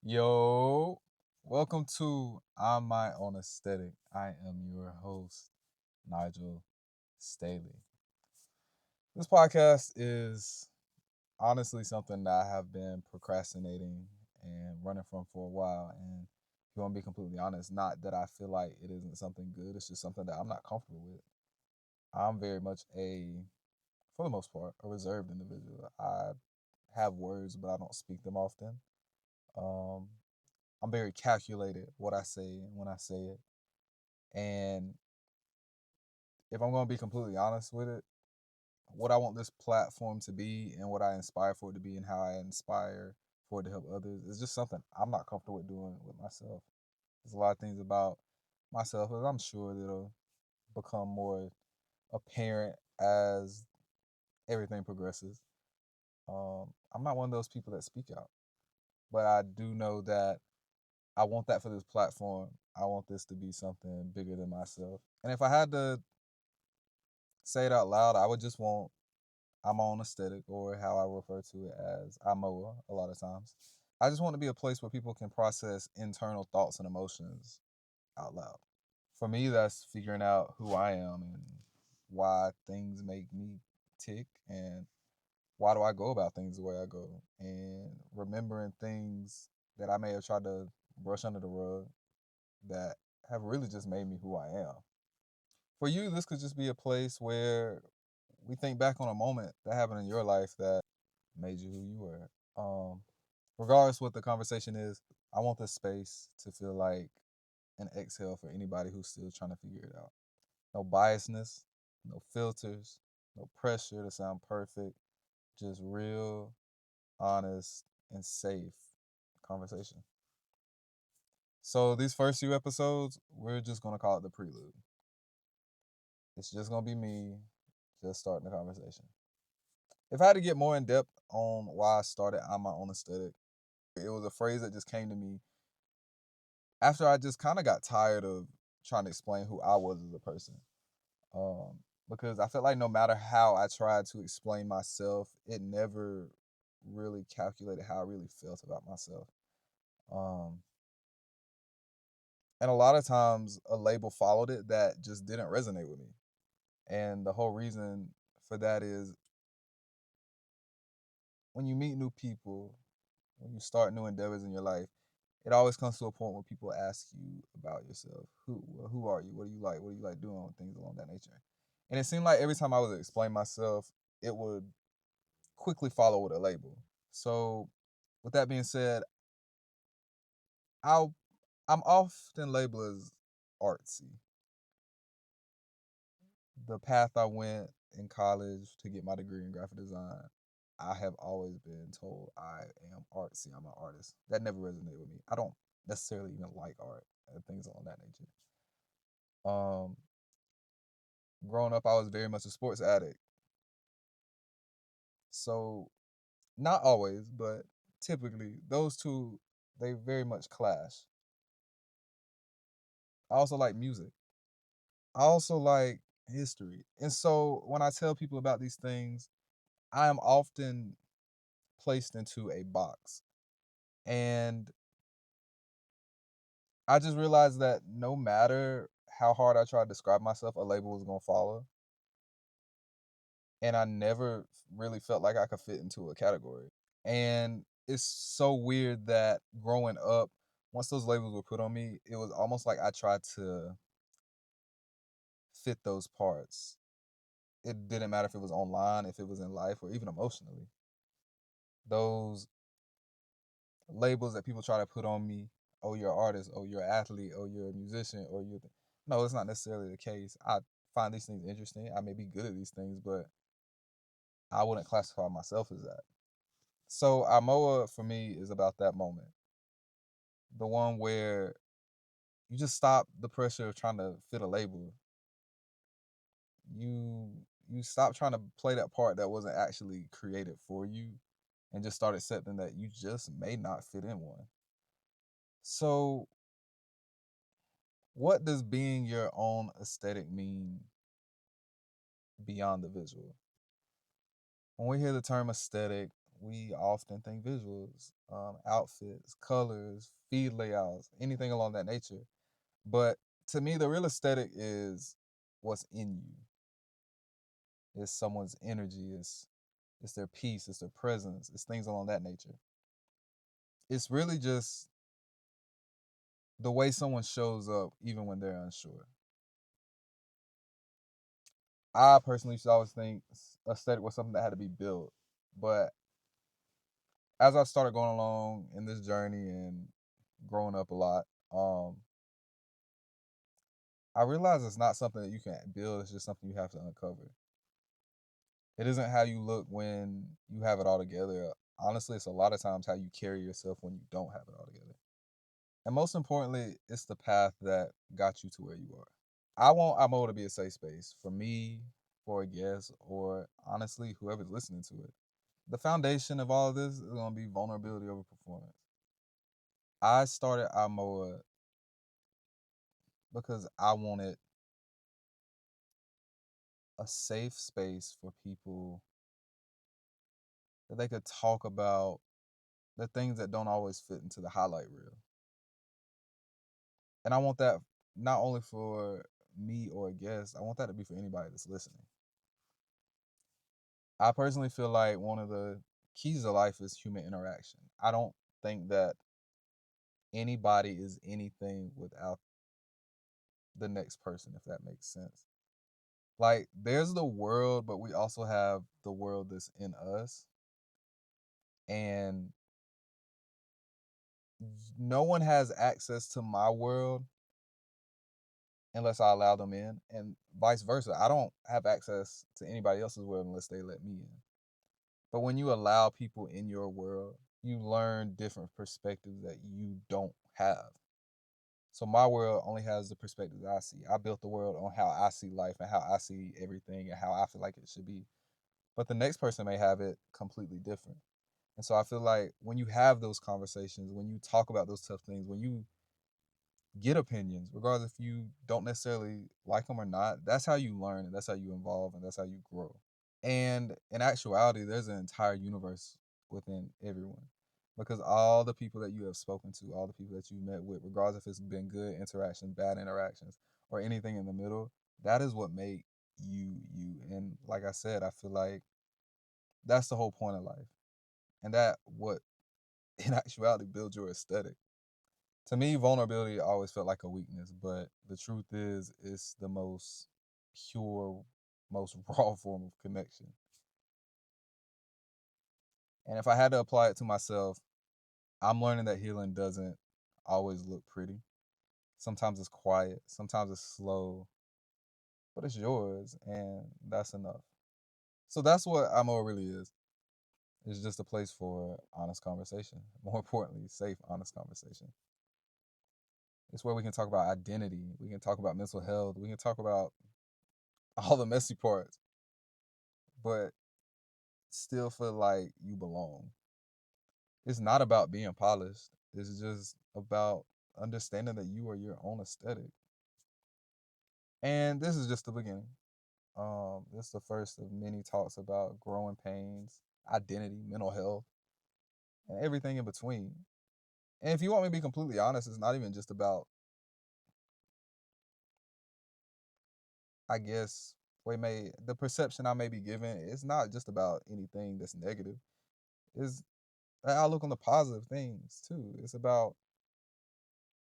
Yo, welcome to I'm My Own Aesthetic. I am your host, Nijil Staley. This podcast is honestly something that I have been procrastinating and running from for a while. And if you want to be completely honest, not that I feel like it isn't something good, it's just something that I'm not comfortable with. I'm very much for the most part, a reserved individual. I have words, but I don't speak them often. Um, I'm very calculated what I say and when I say it. And if I'm going to be completely honest with it, what I want this platform to be and what I inspire for it to be and how I inspire for it to help others is just something I'm not comfortable with doing with myself. There's a lot of things about myself that I'm sure that'll become more apparent as everything progresses. I'm not one of those people that speak out, but I do know that I want that for this platform. I want this to be something bigger than myself. And if I had to say it out loud, I would just want I'm on aesthetic, or how I refer to it as IMOA a lot of times. I just want to be a place where people can process internal thoughts and emotions out loud. For me, that's figuring out who I am and why things make me tick and why do I go about things the way I go and remembering things that I may have tried to brush under the rug that have really just made me who I am. For you, this could just be a place where we think back on a moment that happened in your life that made you who you were. Regardless what the conversation is, I want this space to feel like an exhale for anybody who's still trying to figure it out. No biasness, no filters, no pressure to sound perfect, just real, honest, and safe conversation. So these first few episodes, we're just gonna call it the prelude. It's just gonna be me just starting the conversation. If I had to get more in depth on why I started on my own aesthetic, it was a phrase that just came to me after I just kind of got tired of trying to explain who I was as a person. Um, because I felt like no matter how I tried to explain myself, it never really calculated how I really felt about myself. Um, and a lot of times a label followed it that just didn't resonate with me. And the whole reason for that is when you meet new people, when you start new endeavors in your life, it always comes to a point where people ask you about yourself. Who are you? What do you like? What do you like doing? Things along that nature. And it seemed like every time I would explain myself, it would quickly follow with a label. So with that being said, I'll I'm often labeled as artsy. The path I went in college to get my degree in graphic design, I have always been told I am artsy. I'm an artist. That never resonated with me. I don't necessarily even like art and things along that nature. Um, Growing up, I was very much a sports addict. So not always, but typically those two they very much clash. I also like music. I also like history. And so when I tell people about these things, I am often placed into a box. And I just realized that no matter how hard I try to describe myself, a label was going to follow. And I never really felt like I could fit into a category. And it's so weird that growing up, once those labels were put on me, it was almost like I tried to fit those parts. It didn't matter if it was online, if it was in life, or even emotionally. Those labels that people try to put on me, oh, you're an artist, oh, you're an athlete, oh, you're a musician, or you're. No, it's not necessarily the case. I find these things interesting. I may be good at these things, but I wouldn't classify myself as that. So, Imoa for me is about that moment. The one where you just stop the pressure of trying to fit a label. You you stop trying to play that part that wasn't actually created for you and just start accepting that you just may not fit in one. So, what does being your own aesthetic mean beyond the visual? When we hear the term aesthetic, we often think visuals, outfits, colors, feed layouts, anything along that nature. But to me, the real aesthetic is what's in you. It's someone's energy. It's their peace. It's their presence. It's things along that nature. It's really just the way someone shows up, even when they're unsure. I personally used to always think aesthetic was something that had to be built, but as I started going along in this journey and growing up a lot, um, I realized it's not something that you can build. It's just something you have to uncover. It isn't how you look when you have it all together. Honestly, it's a lot of times how you carry yourself when you don't have it all together. And most importantly, it's the path that got you to where you are. I want IMOA to be a safe space for me, for a guest, or honestly, whoever's listening to it. The foundation of all of this is going to be vulnerability over performance. I started IMOA because I wanted a safe space for people that they could talk about the things that don't always fit into the highlight reel. And I want that not only for me or a guest, I want that to be for anybody that's listening. I personally feel like one of the keys to life is human interaction. I don't think that anybody is anything without the next person, if that makes sense. Like, there's the world, but we also have the world that's in us. And no one has access to my world unless I allow them in, and vice versa. I don't have access to anybody else's world unless they let me in. But when you allow people in your world, you learn different perspectives that you don't have. So my world only has the perspectives I see. I built the world on how I see life and how I see everything and how I feel like it should be. But the next person may have it completely different. And so I feel like when you have those conversations, when you talk about those tough things, when you get opinions, regardless if you don't necessarily like them or not, that's how you learn and that's how you evolve and that's how you grow. And in actuality, there's an entire universe within everyone because all the people that you have spoken to, all the people that you met with, regardless if it's been good interactions, bad interactions, or anything in the middle, that is what make you you. And like I said, I feel like that's the whole point of life. And that what in actuality builds your aesthetic. To me, vulnerability always felt like a weakness, but the truth is it's the most pure, most raw form of connection. And if I had to apply it to myself, I'm learning that healing doesn't always look pretty. Sometimes it's quiet, sometimes it's slow, but it's yours, and that's enough. So that's what IMO really is. It's just a place for honest conversation. More importantly, safe, honest conversation. It's where we can talk about identity, we can talk about mental health, we can talk about all the messy parts, but still feel like you belong. It's not about being polished. It's just about understanding that you are your own aesthetic. And this is just the beginning. This is the first of many talks about growing pains, identity, mental health, and everything in between. And if you want me to be completely honest, it's not even just about, I guess, the perception I may be given. It's not just about anything that's negative. It's I look on the positive things too. It's about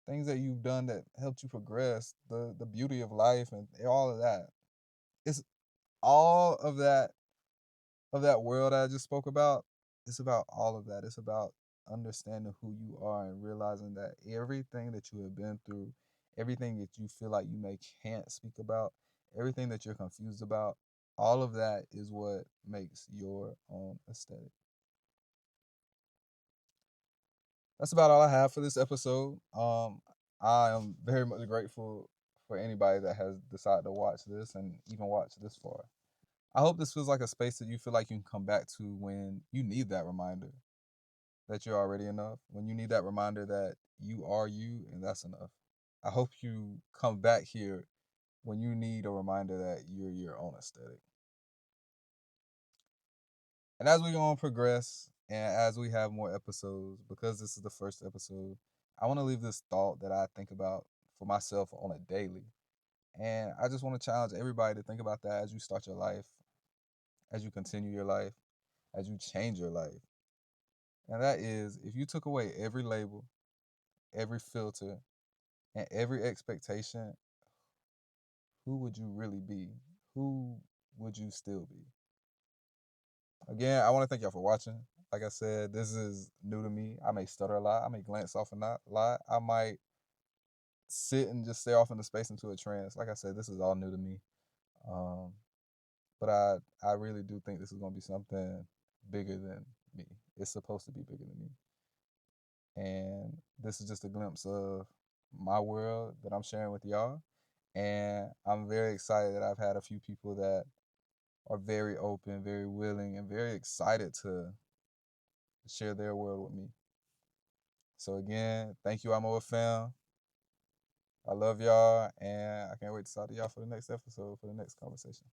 things that you've done that helped you progress, the beauty of life and all of that. It's all of that world I just spoke about. It's about all of that. It's about understanding who you are and realizing that everything that you have been through, everything that you feel like you may can't speak about, everything that you're confused about, all of that is what makes your own aesthetic. That's about all I have for this episode. I am very much grateful for anybody that has decided to watch this and even watch this far. I hope this feels like a space that you feel like you can come back to when you need that reminder that you're already enough, when you need that reminder that you are you and that's enough. I hope you come back here when you need a reminder that you're your own aesthetic. And as we go on progress, And as we have more episodes, because this is the first episode, I want to leave this thought that I think about for myself on a daily. And I just want to challenge everybody to think about that as you start your life, as you continue your life, as you change your life. And that is, if you took away every label, every filter, and every expectation, who would you really be? Who would you still be? Again, I want to thank y'all for watching. Like I said, this is new to me. I may stutter a lot. I may glance off a lot. I might sit and just stare off into space into a trance. Like I said, this is all new to me. Um, but I really do think this is going to be something bigger than me. It's supposed to be bigger than me. And this is just a glimpse of my world that I'm sharing with y'all. And I'm very excited that I've had a few people that are very open, very willing, and very excited to share their world with me. So again, thank you, IMOA FAM. I love y'all, and I can't wait to talk to y'all for the next episode, for the next conversation.